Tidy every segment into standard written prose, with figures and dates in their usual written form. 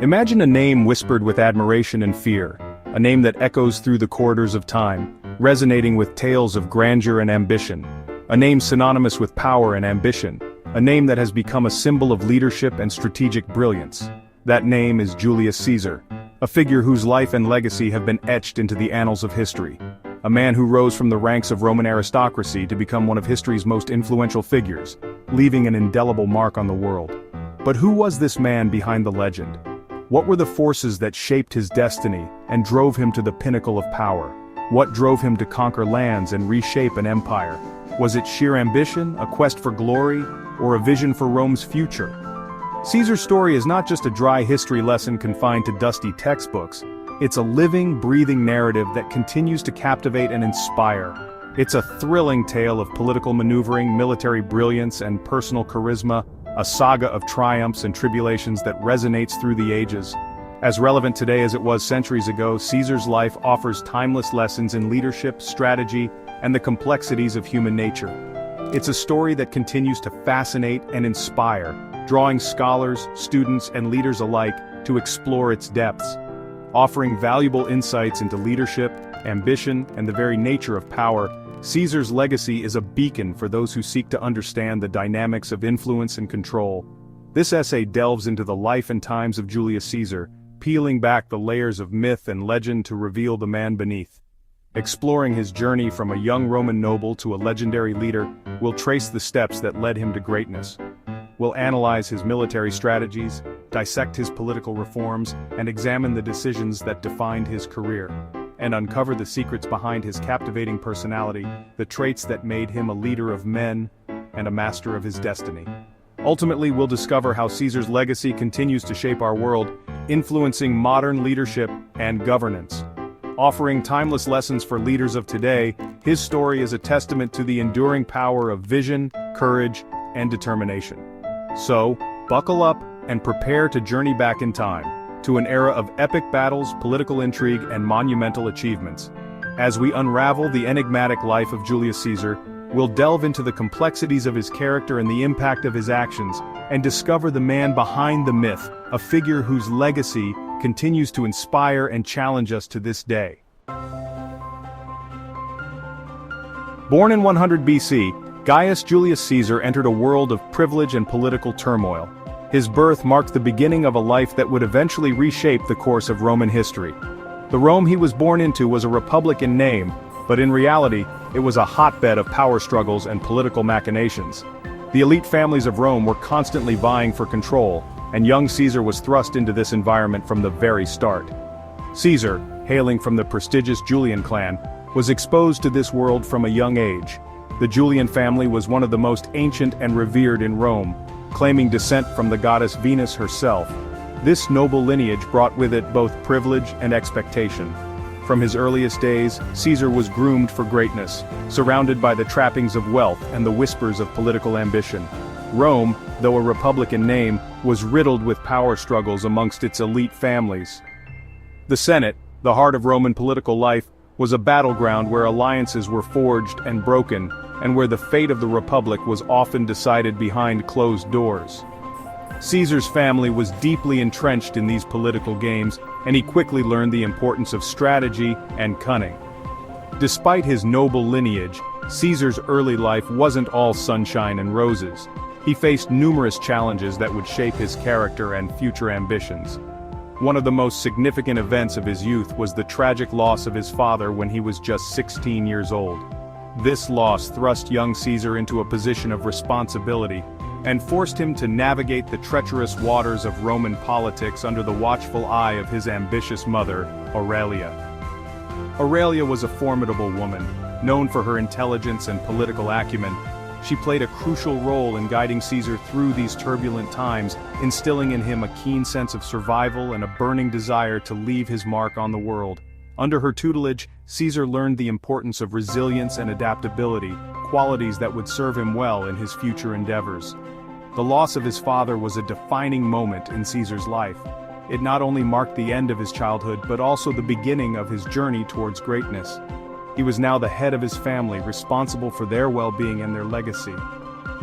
Imagine a name whispered with admiration and fear, a name that echoes through the corridors of time, resonating with tales of grandeur and ambition, a name synonymous with power and ambition, a name that has become a symbol of leadership and strategic brilliance. That name is Julius Caesar, a figure whose life and legacy have been etched into the annals of history. A man who rose from the ranks of Roman aristocracy to become one of history's most influential figures, leaving an indelible mark on the world. But who was this man behind the legend? What were the forces that shaped his destiny and drove him to the pinnacle of power? What drove him to conquer lands and reshape an empire? Was it sheer ambition, a quest for glory, or a vision for Rome's future? Caesar's story is not just a dry history lesson confined to dusty textbooks. It's a living, breathing narrative that continues to captivate and inspire. It's a thrilling tale of political maneuvering, military brilliance, and personal charisma, a saga of triumphs and tribulations that resonates through the ages. As relevant today as it was centuries ago, Caesar's life offers timeless lessons in leadership, strategy, and the complexities of human nature. It's a story that continues to fascinate and inspire, drawing scholars, students, and leaders alike to explore its depths. Offering valuable insights into leadership, ambition, and the very nature of power, Caesar's legacy is a beacon for those who seek to understand the dynamics of influence and control. This essay delves into the life and times of Julius Caesar, peeling back the layers of myth and legend to reveal the man beneath. Exploring his journey from a young Roman noble to a legendary leader, we'll trace the steps that led him to greatness. We'll analyze his military strategies, dissect his political reforms, and examine the decisions that defined his career, and uncover the secrets behind his captivating personality, the traits that made him a leader of men and a master of his destiny. Ultimately, we'll discover how Caesar's legacy continues to shape our world, influencing modern leadership and governance. Offering timeless lessons for leaders of today, his story is a testament to the enduring power of vision, courage, and determination. So, buckle up and prepare to journey back in time, to an era of epic battles, political intrigue, and monumental achievements. As we unravel the enigmatic life of Julius Caesar, we'll delve into the complexities of his character and the impact of his actions, and discover the man behind the myth, a figure whose legacy continues to inspire and challenge us to this day. Born in 100 BC, Gaius Julius Caesar entered a world of privilege and political turmoil. His birth marked the beginning of a life that would eventually reshape the course of Roman history. The Rome he was born into was a republic in name, but in reality, it was a hotbed of power struggles and political machinations. The elite families of Rome were constantly vying for control, and young Caesar was thrust into this environment from the very start. Caesar, hailing from the prestigious Julian clan, was exposed to this world from a young age. The Julian family was one of the most ancient and revered in Rome, claiming descent from the goddess Venus herself. This noble lineage brought with it both privilege and expectation. From his earliest days, Caesar was groomed for greatness, surrounded by the trappings of wealth and the whispers of political ambition. Rome, though a republic in name, was riddled with power struggles amongst its elite families. The Senate, the heart of Roman political life, was a battleground where alliances were forged and broken, and where the fate of the republic was often decided behind closed doors. Caesar's family was deeply entrenched in these political games, and he quickly learned the importance of strategy and cunning. Despite his noble lineage, Caesar's early life wasn't all sunshine and roses. He faced numerous challenges that would shape his character and future ambitions. One of the most significant events of his youth was the tragic loss of his father when he was just 16 years old. This loss thrust young Caesar into a position of responsibility, and forced him to navigate the treacherous waters of Roman politics under the watchful eye of his ambitious mother, Aurelia. Aurelia was a formidable woman, known for her intelligence and political acumen. She played a crucial role in guiding Caesar through these turbulent times, instilling in him a keen sense of survival and a burning desire to leave his mark on the world. Under her tutelage, Caesar learned the importance of resilience and adaptability, qualities that would serve him well in his future endeavors. The loss of his father was a defining moment in Caesar's life. It not only marked the end of his childhood but also the beginning of his journey towards greatness. He was now the head of his family, responsible for their well-being and their legacy.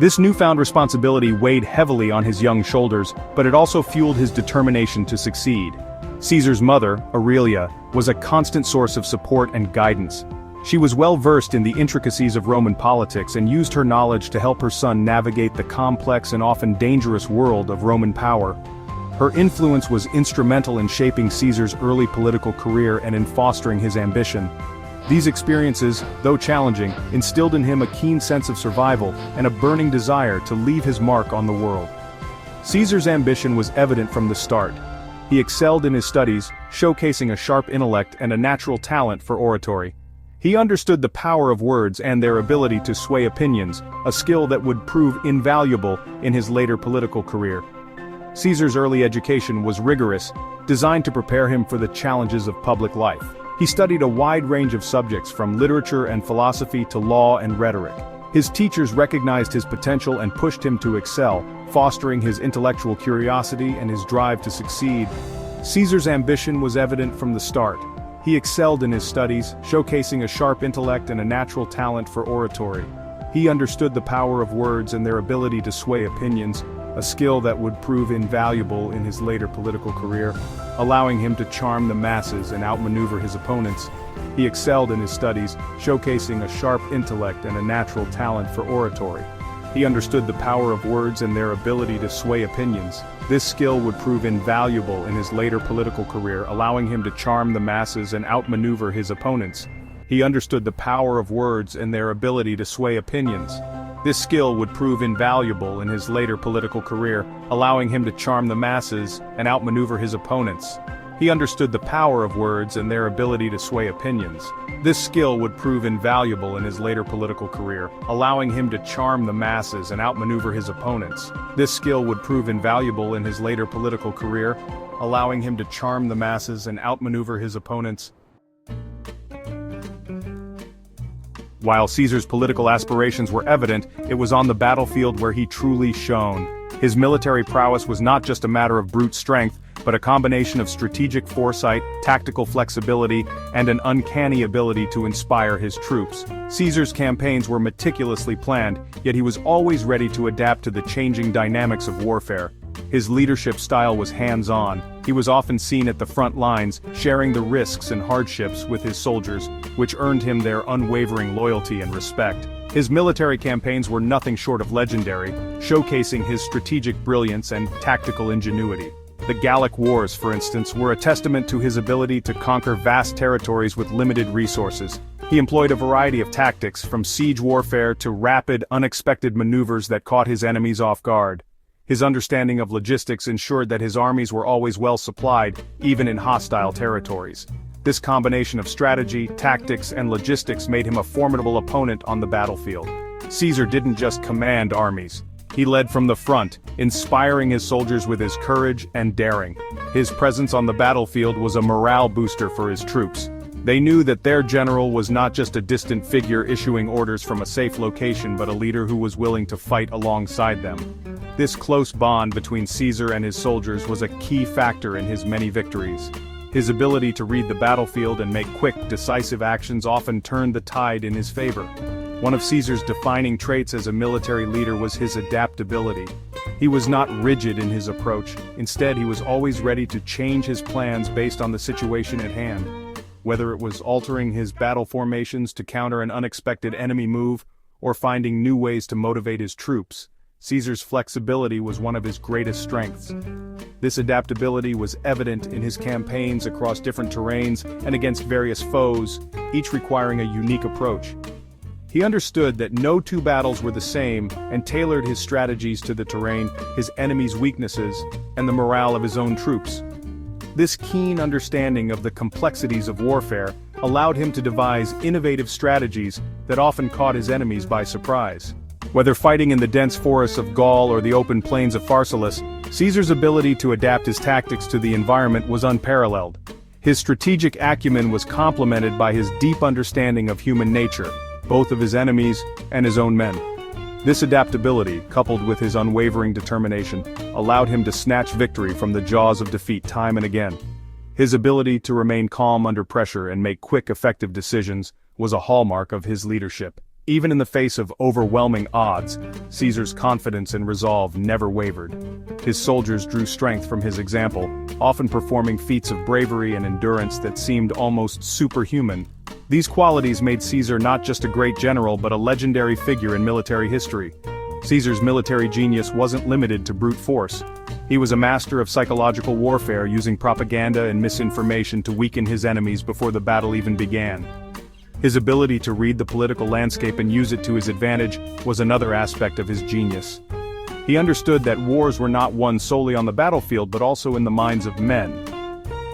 This newfound responsibility weighed heavily on his young shoulders, but it also fueled his determination to succeed. Caesar's mother, Aurelia, was a constant source of support and guidance. She was well versed in the intricacies of Roman politics and used her knowledge to help her son navigate the complex and often dangerous world of Roman power. Her influence was instrumental in shaping Caesar's early political career and in fostering his ambition. These experiences, though challenging, instilled in him a keen sense of survival and a burning desire to leave his mark on the world. Caesar's ambition was evident from the start. He excelled in his studies, showcasing a sharp intellect and a natural talent for oratory. He understood the power of words and their ability to sway opinions, a skill that would prove invaluable in his later political career. Caesar's early education was rigorous, designed to prepare him for the challenges of public life. He studied a wide range of subjects from literature and philosophy to law and rhetoric. His teachers recognized his potential and pushed him to excel, fostering his intellectual curiosity and his drive to succeed. Caesar's ambition was evident from the start. He excelled in his studies, showcasing a sharp intellect and a natural talent for oratory. He understood the power of words and their ability to sway opinions, a skill that would prove invaluable in his later political career, allowing him to charm the masses and outmaneuver his opponents. He excelled in his studies, showcasing a sharp intellect and a natural talent for oratory. He understood the power of words and their ability to sway opinions. This skill would prove invaluable in his later political career, allowing him to charm the masses and outmaneuver his opponents. He understood the power of words and their ability to sway opinions. This skill would prove invaluable in his later political career, allowing him to charm the masses and outmaneuver his opponents. He understood the power of words and their ability to sway opinions. This skill would prove invaluable in his later political career, allowing him to charm the masses and outmaneuver his opponents. This skill would prove invaluable in his later political career, allowing him to charm the masses and outmaneuver his opponents. While Caesar's political aspirations were evident, it was on the battlefield where he truly shone. His military prowess was not just a matter of brute strength, but a combination of strategic foresight, tactical flexibility, and an uncanny ability to inspire his troops. Caesar's campaigns were meticulously planned, yet he was always ready to adapt to the changing dynamics of warfare. His leadership style was hands-on. He was often seen at the front lines, sharing the risks and hardships with his soldiers, which earned him their unwavering loyalty and respect. His military campaigns were nothing short of legendary, showcasing his strategic brilliance and tactical ingenuity. The Gallic Wars, for instance, were a testament to his ability to conquer vast territories with limited resources. He employed a variety of tactics, from siege warfare to rapid, unexpected maneuvers that caught his enemies off guard. His understanding of logistics ensured that his armies were always well supplied, even in hostile territories. This combination of strategy, tactics, and logistics made him a formidable opponent on the battlefield. Caesar didn't just command armies. He led from the front, inspiring his soldiers with his courage and daring. His presence on the battlefield was a morale booster for his troops. They knew that their general was not just a distant figure issuing orders from a safe location, but a leader who was willing to fight alongside them. This close bond between Caesar and his soldiers was a key factor in his many victories. His ability to read the battlefield and make quick, decisive actions often turned the tide in his favor. One of Caesar's defining traits as a military leader was his adaptability. He was not rigid in his approach. Instead, he was always ready to change his plans based on the situation at hand. Whether it was altering his battle formations to counter an unexpected enemy move, or finding new ways to motivate his troops, Caesar's flexibility was one of his greatest strengths. This adaptability was evident in his campaigns across different terrains and against various foes, each requiring a unique approach. He understood that no two battles were the same and tailored his strategies to the terrain, his enemy's weaknesses, and the morale of his own troops. This keen understanding of the complexities of warfare allowed him to devise innovative strategies that often caught his enemies by surprise. Whether fighting in the dense forests of Gaul or the open plains of Pharsalus, Caesar's ability to adapt his tactics to the environment was unparalleled. His strategic acumen was complemented by his deep understanding of human nature, both of his enemies and his own men. This adaptability, coupled with his unwavering determination, allowed him to snatch victory from the jaws of defeat time and again. His ability to remain calm under pressure and make quick, effective decisions was a hallmark of his leadership. Even in the face of overwhelming odds, Caesar's confidence and resolve never wavered. His soldiers drew strength from his example, often performing feats of bravery and endurance that seemed almost superhuman. These qualities made Caesar not just a great general but a legendary figure in military history. Caesar's military genius wasn't limited to brute force. He was a master of psychological warfare, using propaganda and misinformation to weaken his enemies before the battle even began. His ability to read the political landscape and use it to his advantage was another aspect of his genius. He understood that wars were not won solely on the battlefield but also in the minds of men.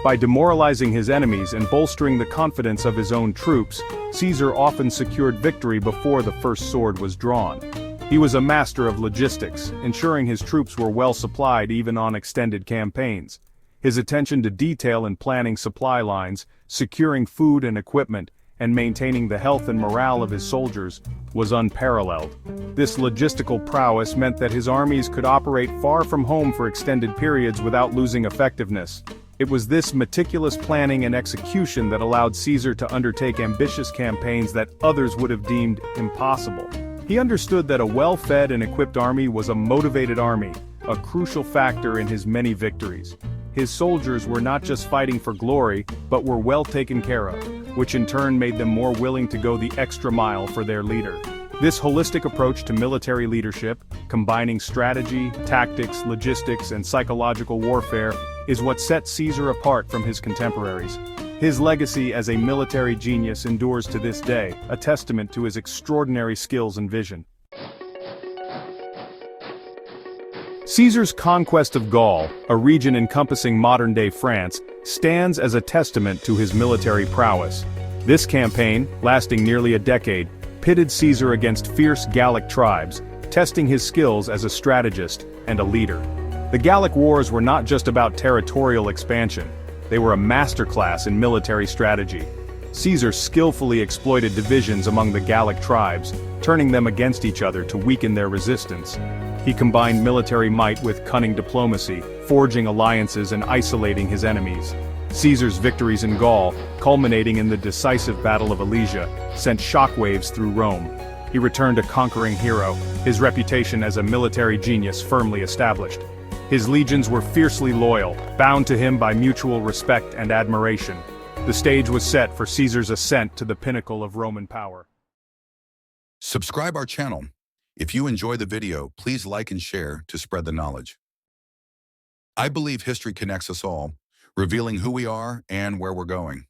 By demoralizing his enemies and bolstering the confidence of his own troops, Caesar often secured victory before the first sword was drawn. He was a master of logistics, ensuring his troops were well supplied even on extended campaigns. His attention to detail in planning supply lines, securing food and equipment, and maintaining the health and morale of his soldiers was unparalleled. This logistical prowess meant that his armies could operate far from home for extended periods without losing effectiveness. It was this meticulous planning and execution that allowed Caesar to undertake ambitious campaigns that others would have deemed impossible. He understood that a well-fed and equipped army was a motivated army, a crucial factor in his many victories. His soldiers were not just fighting for glory, but were well taken care of, which in turn made them more willing to go the extra mile for their leader. This holistic approach to military leadership, combining strategy, tactics, logistics, and psychological warfare, is what set Caesar apart from his contemporaries. His legacy as a military genius endures to this day, a testament to his extraordinary skills and vision. Caesar's conquest of Gaul, a region encompassing modern-day France, stands as a testament to his military prowess. This campaign, lasting nearly a decade, pitted Caesar against fierce Gallic tribes, testing his skills as a strategist and a leader. The Gallic Wars were not just about territorial expansion. They were a masterclass in military strategy. Caesar skillfully exploited divisions among the Gallic tribes, turning them against each other to weaken their resistance. He combined military might with cunning diplomacy, forging alliances and isolating his enemies. Caesar's victories in Gaul, culminating in the decisive Battle of Alesia, sent shockwaves through Rome. He returned a conquering hero, his reputation as a military genius firmly established. His legions were fiercely loyal, bound to him by mutual respect and admiration. The stage was set for Caesar's ascent to the pinnacle of Roman power. Subscribe our channel. If you enjoy the video, please like and share to spread the knowledge. I believe history connects us all, revealing who we are and where we're going.